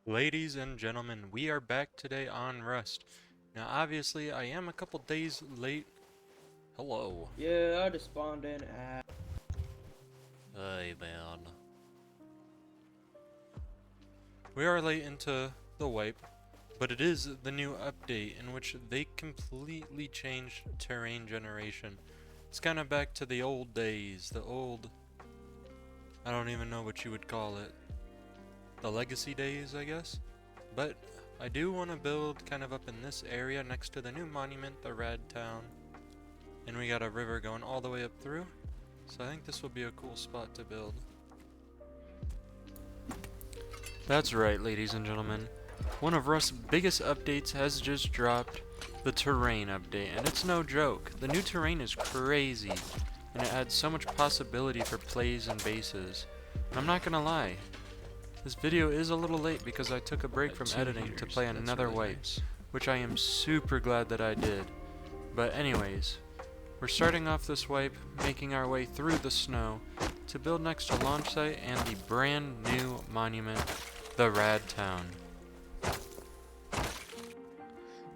Ladies and gentlemen, we are back today on Rust. Now, obviously, I am a couple days late. Hello. Yeah, I just spawned in at. Hey, man. We are late into the wipe, but it is the new update in which they completely changed terrain generation. It's kind of back to the old days, the old. I don't even know what you would call it. The legacy days, I guess? But I do want to build kind of up in this area next to the new monument, the Rad Town. And we got a river going all the way up through. So I think this will be a cool spot to build. That's right, ladies and gentlemen. One of Rust's biggest updates has just dropped, the terrain update, and it's no joke. The new terrain is crazy, and it adds so much possibility for plays and bases. And I'm not gonna lie, this video is a little late because I took a break from editing to play another wipe, which I am super glad that I did. But anyways, we're starting off this wipe, making our way through the snow to build next to launch site and the brand new monument, the Rad Town.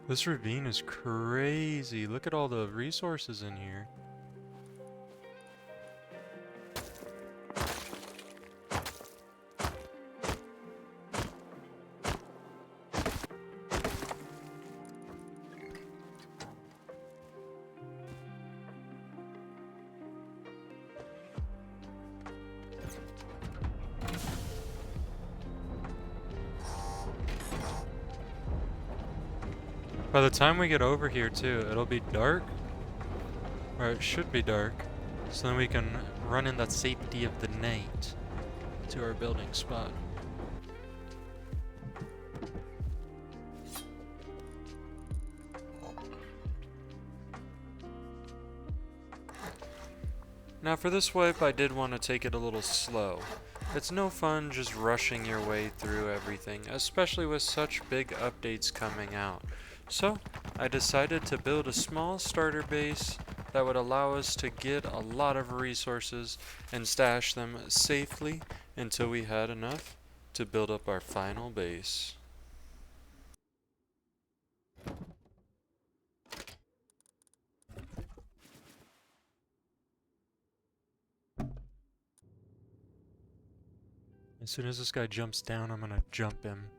This ravine is crazy. Look at all the resources in here. By the time we get over here too, it'll be dark, or it should be dark, so then we can run in the safety of the night to our building spot. Now for this wipe, I did want to take it a little slow. It's no fun just rushing your way through everything, especially with such big updates coming out. So, I decided to build a small starter base that would allow us to get a lot of resources and stash them safely until we had enough to build up our final base. As soon as this guy jumps down, I'm gonna jump him.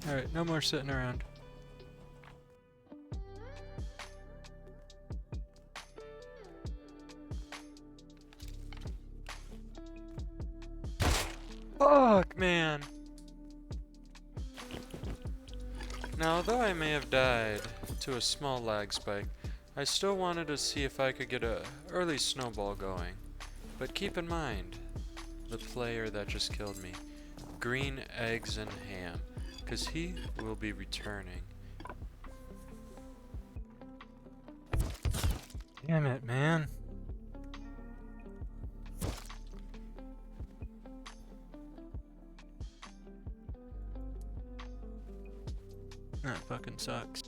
Alright, no more sitting around. Fuck, man! Now, although I may have died to a small lag spike, I still wanted to see if I could get a early snowball going. But keep in mind, the player that just killed me. Green eggs and ham, because he will be returning. Damn it, man. That fucking sucks.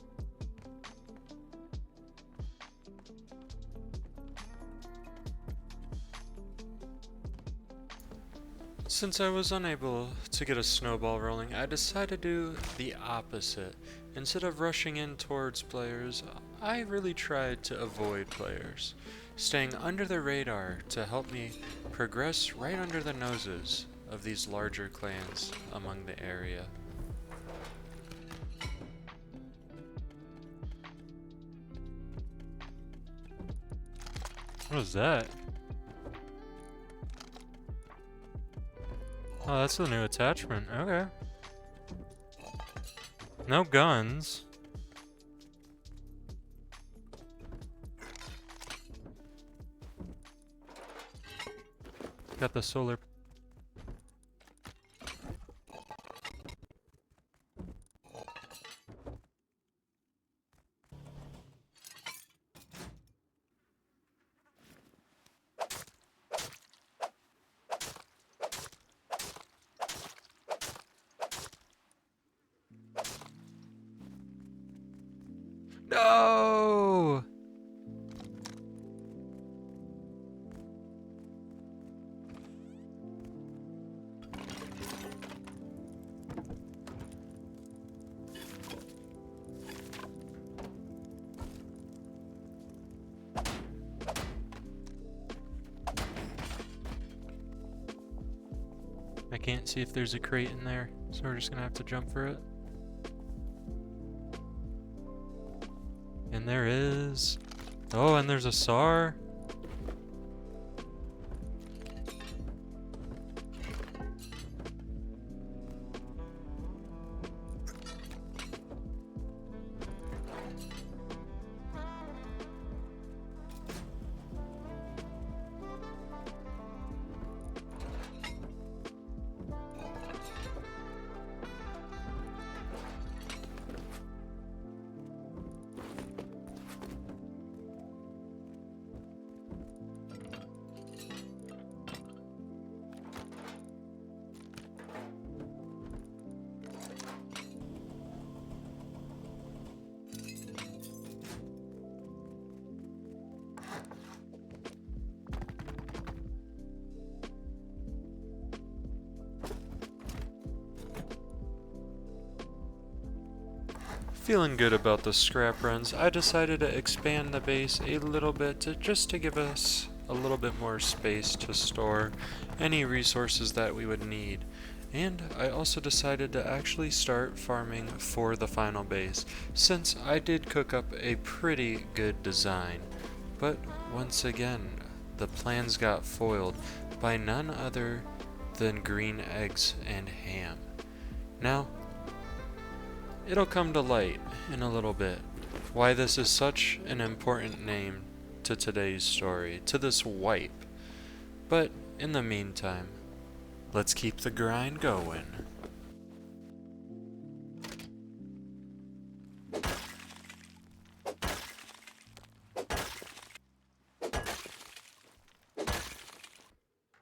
Since I was unable to get a snowball rolling, I decided to do the opposite. Instead of rushing in towards players, I really tried to avoid players, staying under the radar to help me progress right under the noses of these larger clans among the area. What was that? Oh, that's the new attachment. Okay. No guns. Got the solar. I can't see if there's a crate in there, so we're just gonna have to jump for it. And there is. Oh, and there's a SAR. Feeling good about the scrap runs, I decided to expand the base a little bit just to give us a little bit more space to store any resources that we would need. And I also decided to actually start farming for the final base, since I did cook up a pretty good design. But once again, the plans got foiled by none other than green eggs and ham. Now, it'll come to light in a little bit why this is such an important name to today's story, to this wipe. But in the meantime, let's keep the grind going.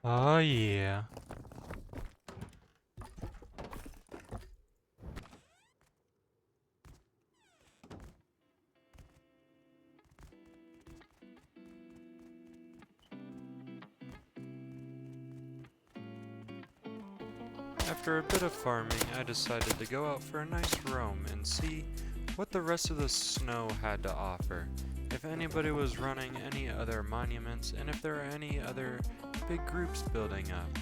Oh yeah. After a bit of farming, I decided to go out for a nice roam and see what the rest of the snow had to offer. If anybody was running any other monuments, and if there are any other big groups building up.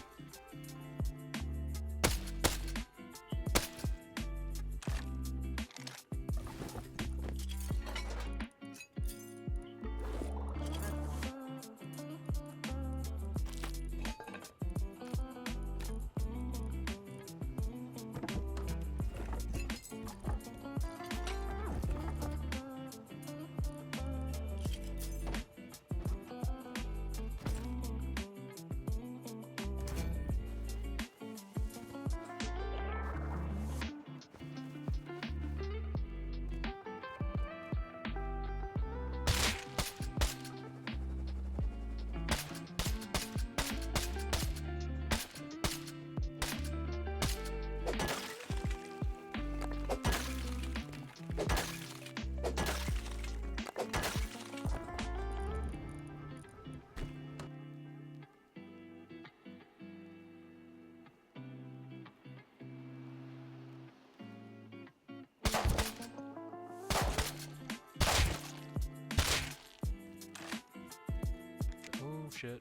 Oh shit.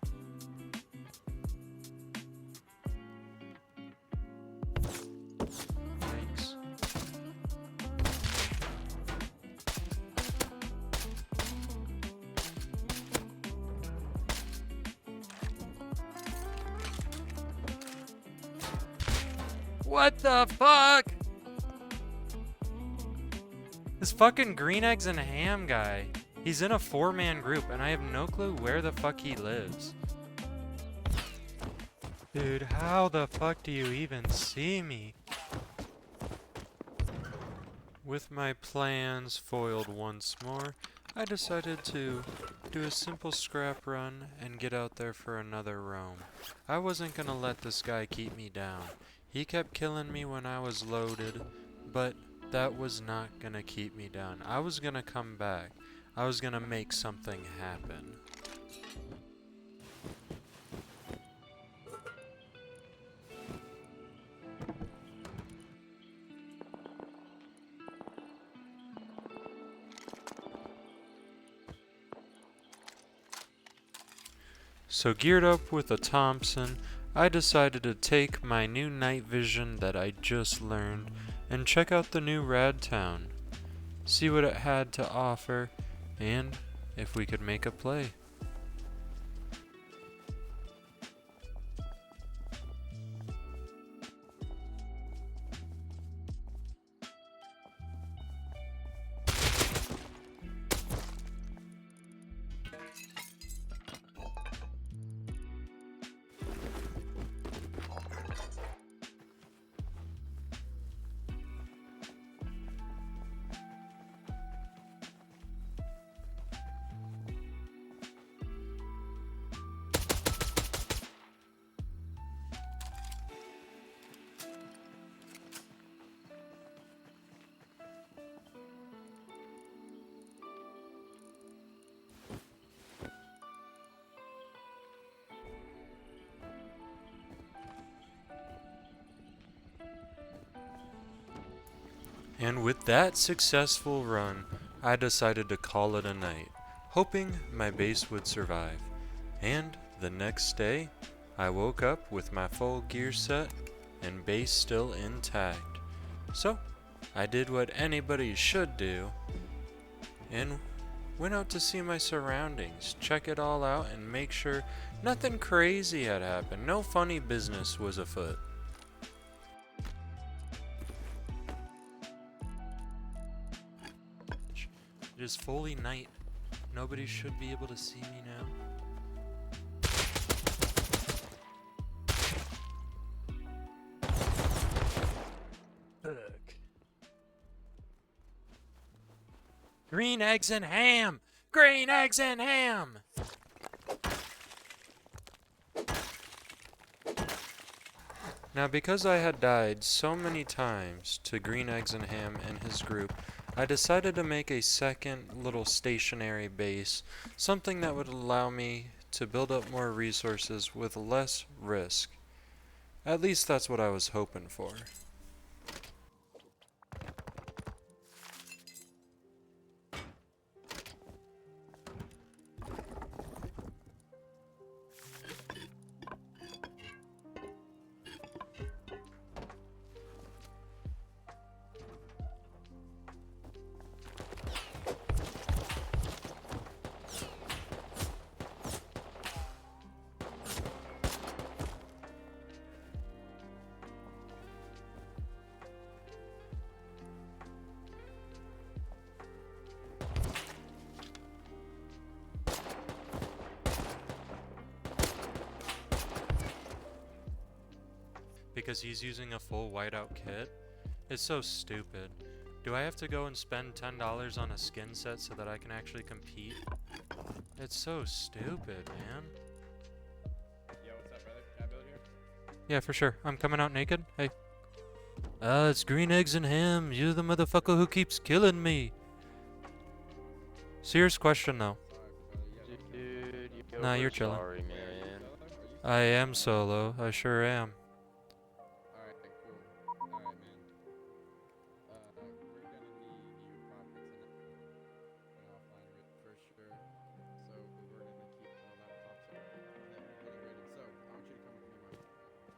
Thanks. What the fuck? This fucking green eggs and ham guy. He's in a 4-man group, and I have no clue where the fuck he lives. Dude, how the fuck do you even see me? With my plans foiled once more, I decided to do a simple scrap run and get out there for another roam. I wasn't gonna let this guy keep me down. He kept killing me when I was loaded, but that was not gonna keep me down. I was gonna come back. I was gonna make something happen. So geared up with a Thompson, I decided to take my new night vision that I just learned and check out the new rad town, see what it had to offer, and if we could make a play. And with that successful run, I decided to call it a night, hoping my base would survive. And the next day, I woke up with my full gear set and base still intact. So, I did what anybody should do and went out to see my surroundings, check it all out, and make sure nothing crazy had happened. No funny business was afoot. It is fully night. Nobody should be able to see me now. Look. Green eggs and ham! Green eggs and ham! Now, because I had died so many times to Green Eggs and Ham and his group, I decided to make a second little stationary base, something that would allow me to build up more resources with less risk. At least that's what I was hoping for. Because he's using a full whiteout kit? It's so stupid. Do I have to go and spend $10 on a skin set so that I can actually compete? It's so stupid, man. Yo, what's up, brother? Can I build here? Yeah, for sure. I'm coming out naked. Hey. It's Green Eggs and Ham. You're the motherfucker who keeps killing me. Serious question, though. Dude, Nah, you're chilling. Sorry, man. I am solo. I sure am. Alright, cool. Alright, man. We're gonna need you property tonight. And offline rate for sure. So we're gonna keep all laptops up and everything integrated. So I want you to come with me, man.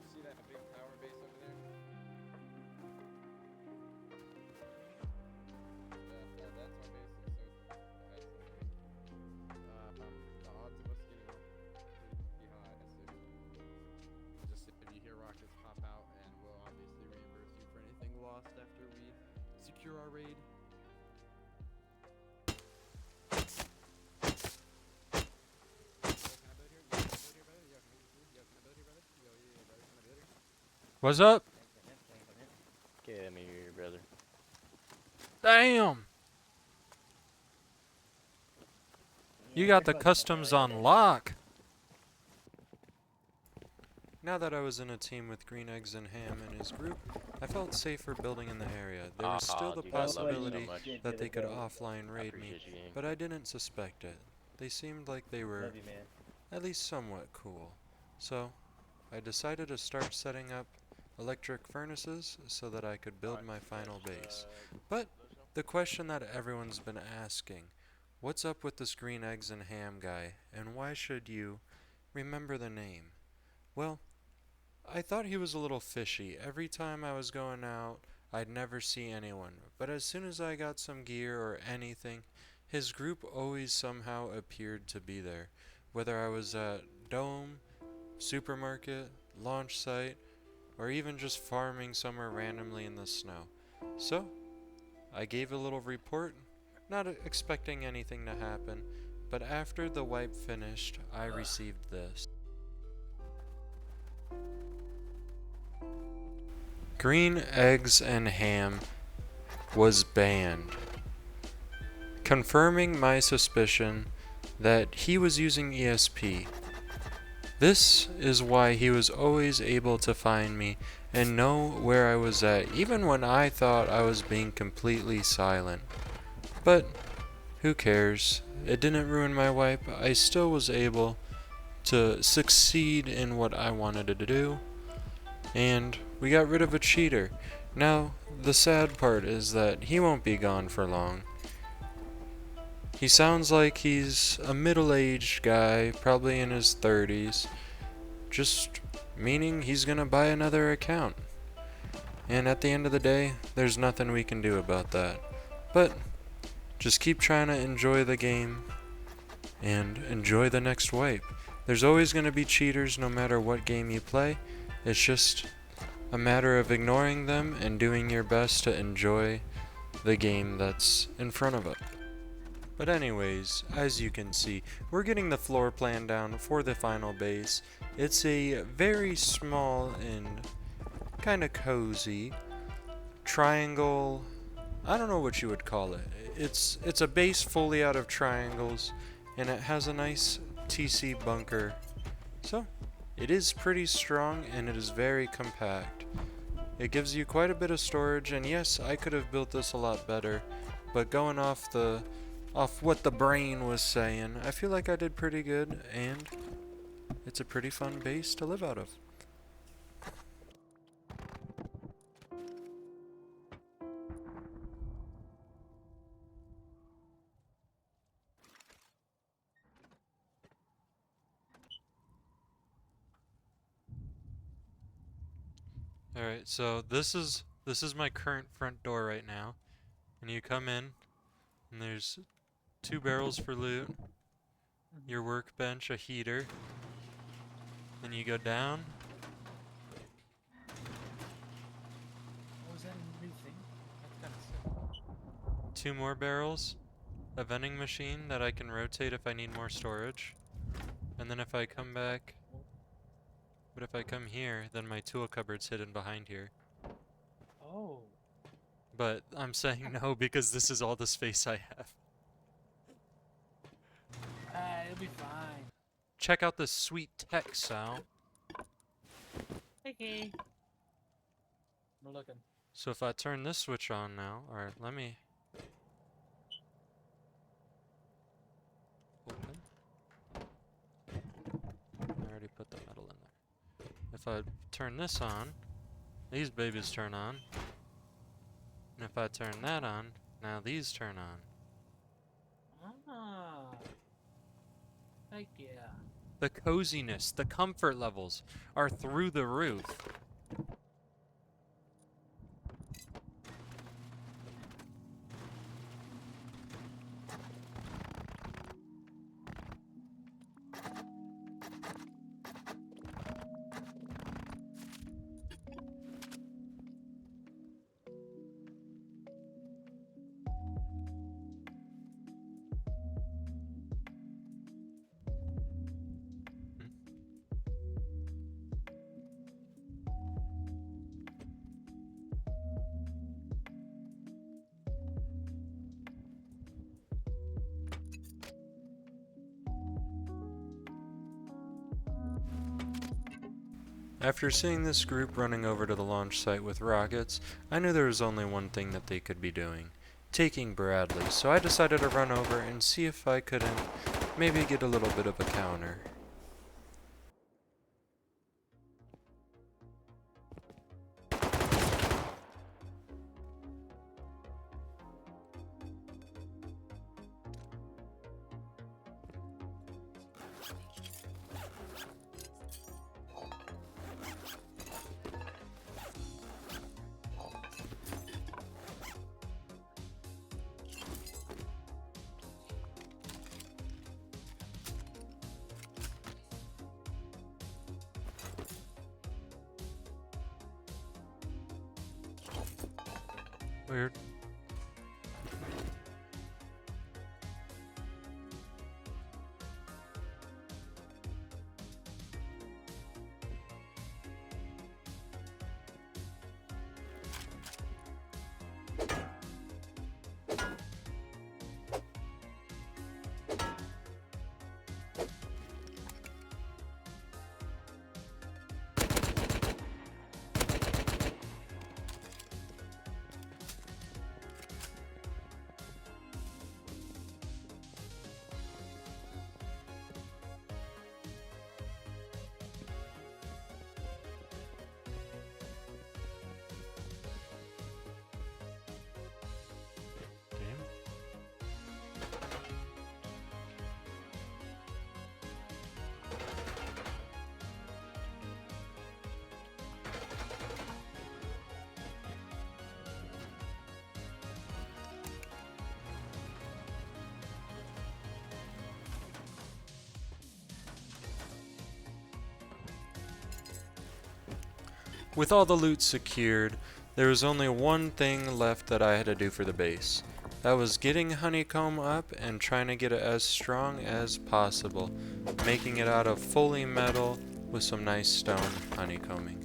See that big tower base over there? That's our base. The odds of us getting off pretty high. So just if you hear rockets pop out, and we'll obviously reimburse you for anything lost after we secure our raid. What's up? Get me here, brother. Damn! You got the customs on lock. Now that I was in a team with Green Eggs and Ham and his group, I felt safer building in the area. There was still the Dude, I love you so possibility much. that they could offline raid me, Appreciate you, game. but I didn't suspect it. They seemed like they were Love you, man. at least somewhat cool. So, I decided to start setting up electric furnaces so that I could build my final base. But the question that everyone's been asking, what's up with this green eggs and ham guy, and why should you remember the name? Well, I thought he was a little fishy. Every time I was going out, I'd never see anyone. But as soon as I got some gear or anything, his group always somehow appeared to be there. Whether I was at Dome, supermarket, launch site, or even just farming somewhere randomly in the snow. So, I gave a little report, not expecting anything to happen, but after the wipe finished, I received this. Green eggs and ham was banned, confirming my suspicion that he was using ESP. This is why he was always able to find me and know where I was at, even when I thought I was being completely silent. But who cares? It didn't ruin my wipe. I still was able to succeed in what I wanted to do, and we got rid of a cheater. Now, the sad part is that he won't be gone for long. He sounds like he's a middle-aged guy, probably in his 30s, just meaning he's gonna buy another account. And at the end of the day, there's nothing we can do about that. But just keep trying to enjoy the game and enjoy the next wipe. There's always gonna be cheaters no matter what game you play. It's just a matter of ignoring them and doing your best to enjoy the game that's in front of us. But anyways, as you can see, we're getting the floor plan down for the final base. It's a very small and kind of cozy triangle. I don't know what you would call it. It's a base fully out of triangles, and it has a nice TC bunker. So, it is pretty strong and it is very compact. It gives you quite a bit of storage, and yes, I could have built this a lot better, but going off what the brain was saying, I feel like I did pretty good, and it's a pretty fun base to live out of. Alright, so this is my current front door right now. And you come in, and there's 2 barrels for loot, your workbench, a heater. Then you go down. Oh, is that a new thing? That's kind of sick. 2 more barrels, a vending machine that I can rotate if I need more storage. And then if I come back, but if I come here, then my tool cupboard's hidden behind here. Oh. But I'm saying no because this is all the space I have. It'll be fine. Check out this sweet tech, Sal. Okay. We're looking. So if I turn this switch on now, or let me open. I already put the metal in there. If I turn this on, these babies turn on. And if I turn that on, now these turn on. Ah. Heck yeah. The coziness, the comfort levels are through the roof. After seeing this group running over to the launch site with rockets, I knew there was only one thing that they could be doing, taking Bradley, so I decided to run over and see if I couldn't maybe get a little bit of a counter. Weird. With all the loot secured, there was only one thing left that I had to do for the base. That was getting honeycomb up and trying to get it as strong as possible, making it out of fully metal with some nice stone honeycombing.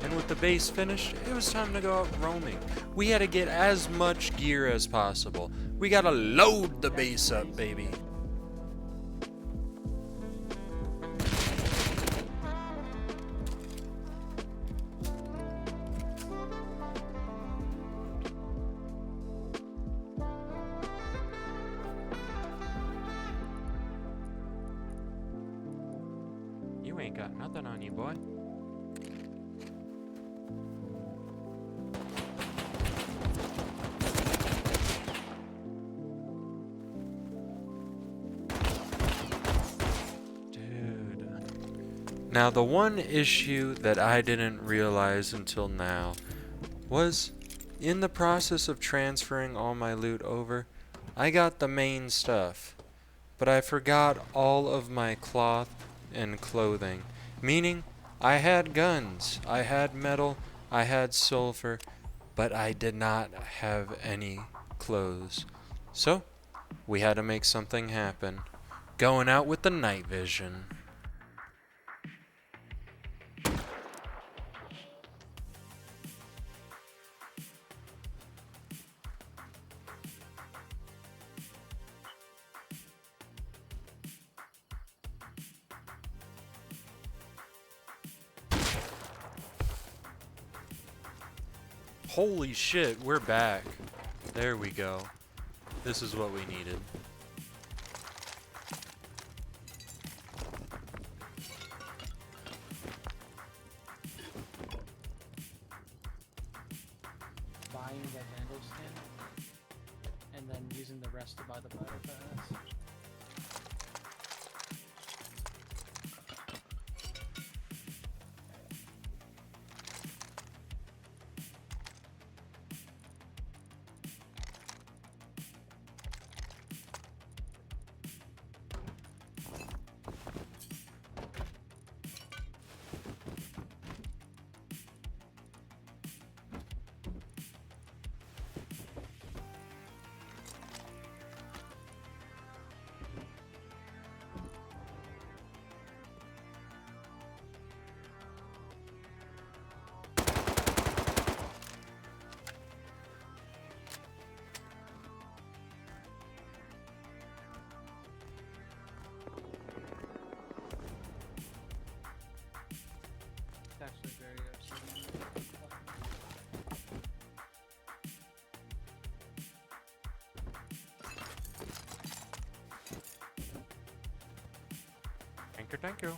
And with the base finished, it was time to go out roaming. We had to get as much gear as possible. We gotta load the base up, baby. You ain't got nothing on you, boy. Now, the one issue that I didn't realize until now was in the process of transferring all my loot over, I got the main stuff, but I forgot all of my cloth and clothing, meaning I had guns, I had metal, I had sulfur, but I did not have any clothes. So, we had to make something happen. Going out with the night vision. Holy shit, we're back. There we go. This is what we needed. Buying the handle skin, and then using the rest to buy the battle pass. It's actually very upsetting. Thank you, thank you.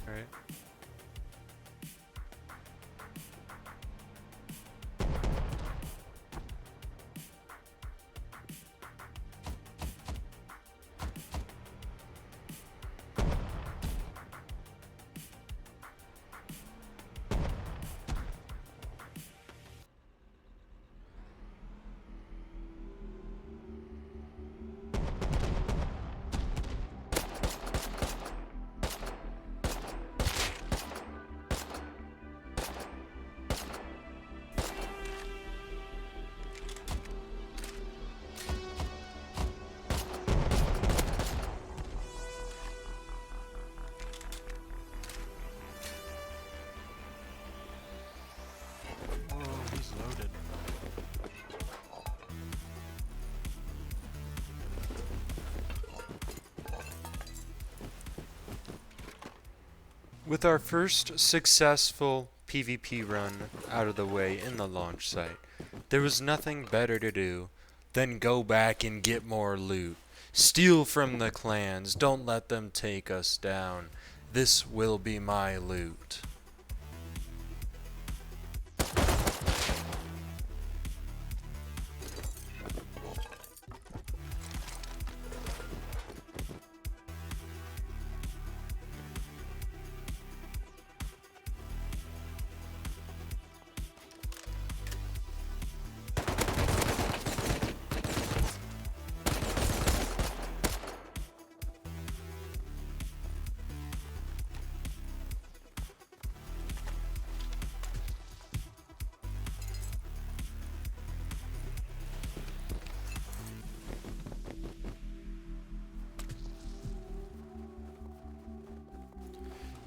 Alright. With our first successful PvP run out of the way in the launch site, there was nothing better to do than go back and get more loot. Steal from the clans, don't let them take us down. This will be my loot.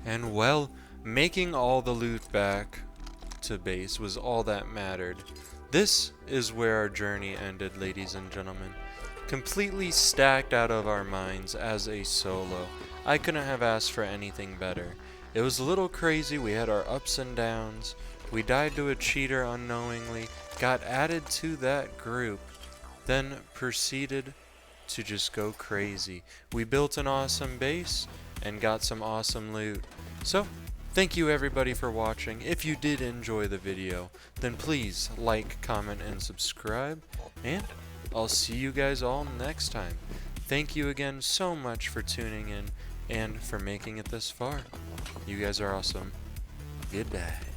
And well, making all the loot back to base was all that mattered. This is where our journey ended, ladies and gentlemen. Completely stacked out of our minds as a solo. I couldn't have asked for anything better. It was a little crazy, we had our ups and downs. We died to a cheater unknowingly, got added to that group, then proceeded to just go crazy. We built an awesome base and got some awesome loot. So, thank you everybody for watching. If you did enjoy the video, then please like, comment, and subscribe. And I'll see you guys all next time. Thank you again so much for tuning in and for making it this far. You guys are awesome. Goodbye.